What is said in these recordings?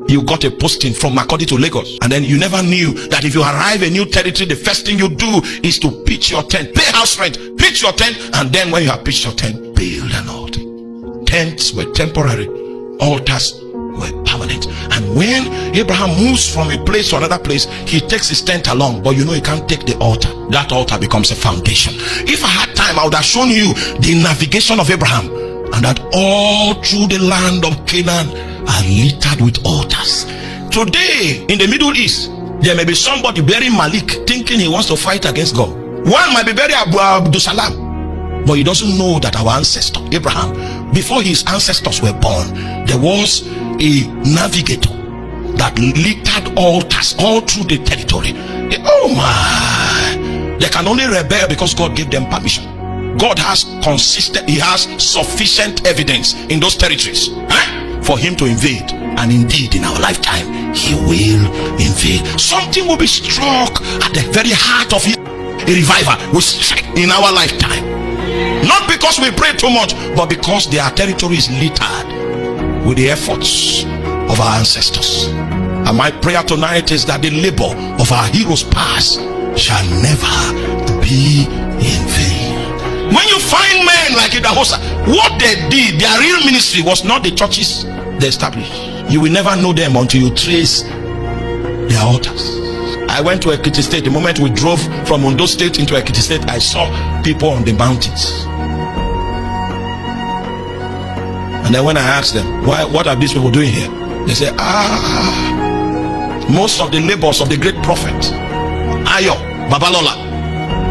You got a posting from Makurdi to Lagos, and then you never knew that if you arrive a new territory, the first thing you do is to pitch your tent, pay house rent, pitch your tent, and then when you have pitched your tent, build an altar. Tents were temporary, altars were permanent. And when Abraham moves from a place to another place, he takes his tent along, but you know he can't take the altar. That altar becomes a foundation. If I had time, I would have shown you the navigation of Abraham, and that all through the land of Canaan are littered with altars. Today in the Middle East, there may be somebody burying Malik thinking he wants to fight against God. One might be burying Abdul Salam, but he doesn't know that our ancestor Abraham, before his ancestors were born, there was a navigator that littered altars all through the territory. Oh my, they can only rebel because God gave them permission. God has he has sufficient evidence in those territories for him to invade, and indeed in our lifetime he will invade. Something will be struck at the very heart of it. A revival will strike in our lifetime, not because we pray too much, but because their territory is littered with the efforts of our ancestors. And my prayer tonight is that the labor of our heroes past shall never be in vain. When you find men like Idahosa, what they did, their real ministry was not the churches they established. You will never know them until you trace their altars. I went to Ekiti State. The moment we drove from Ondo State into Ekiti State, I saw people on the mountains. And then when I asked them, what are these people doing here? They say, most of the labors of the great prophet Ayo Babalola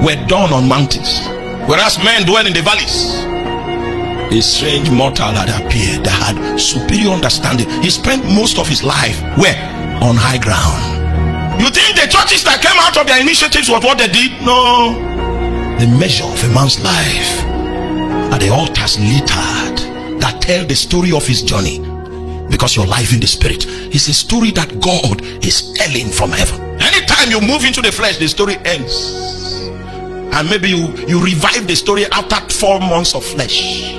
were done on mountains, whereas men dwell in the valleys. A strange mortal had appeared that had superior understanding. He spent most of his life where? On high ground. You think the churches that came out of their initiatives was what they did? No. The measure of a man's life are the altars littered that tell the story of his journey. Because your life in the spirit is a story that God is telling from heaven. Anytime you move into the flesh, the story ends. And maybe you revive the story after 4 months of flesh.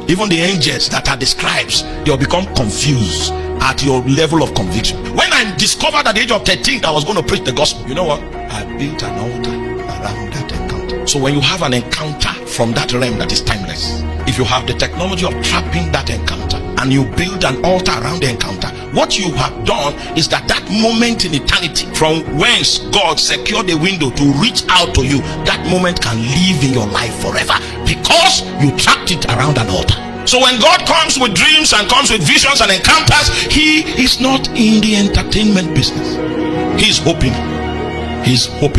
Even the angels that are the scribes, they'll become confused at your level of conviction. When I discovered at the age of 13 that I was going to preach the gospel, you know what? I built an altar around that encounter. So when you have an encounter from that realm that is timeless, if you have the technology of trapping that encounter and you build an altar around the encounter, what you have done is that moment in eternity from whence God secured the window to reach out to you, that moment can live in your life forever because you trapped it around an altar. So when God comes with dreams and comes with visions and encounters, he is not in the entertainment business. He's hoping,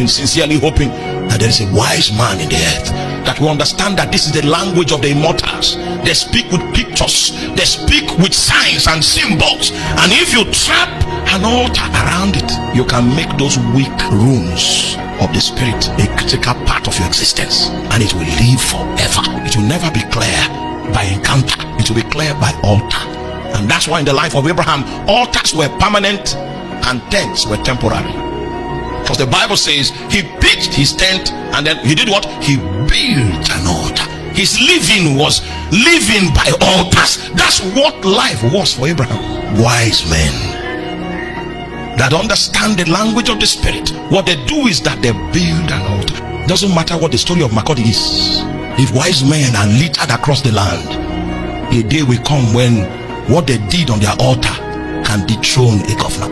sincerely hoping that there is a wise man in the earth that will understand that this is the language of the immortals. They speak with pictures, they speak with signs and symbols, and if you trap an altar around it, you can make those weak rooms of the spirit a critical part of your existence, and it will live forever. It will never be clear by encounter, it will be clear by altar. And that's why in the life of Abraham, altars were permanent and tents were temporary. Because the Bible says he pitched his tent and then he did what? He built an altar. His living was living by altars. That's what life was for Abraham. Wise men that understand the language of the spirit, what they do is that they build an altar. Doesn't matter what the story of Makurdi is. If wise men are littered across the land, a day will come when what they did on their altar can dethrone a governor.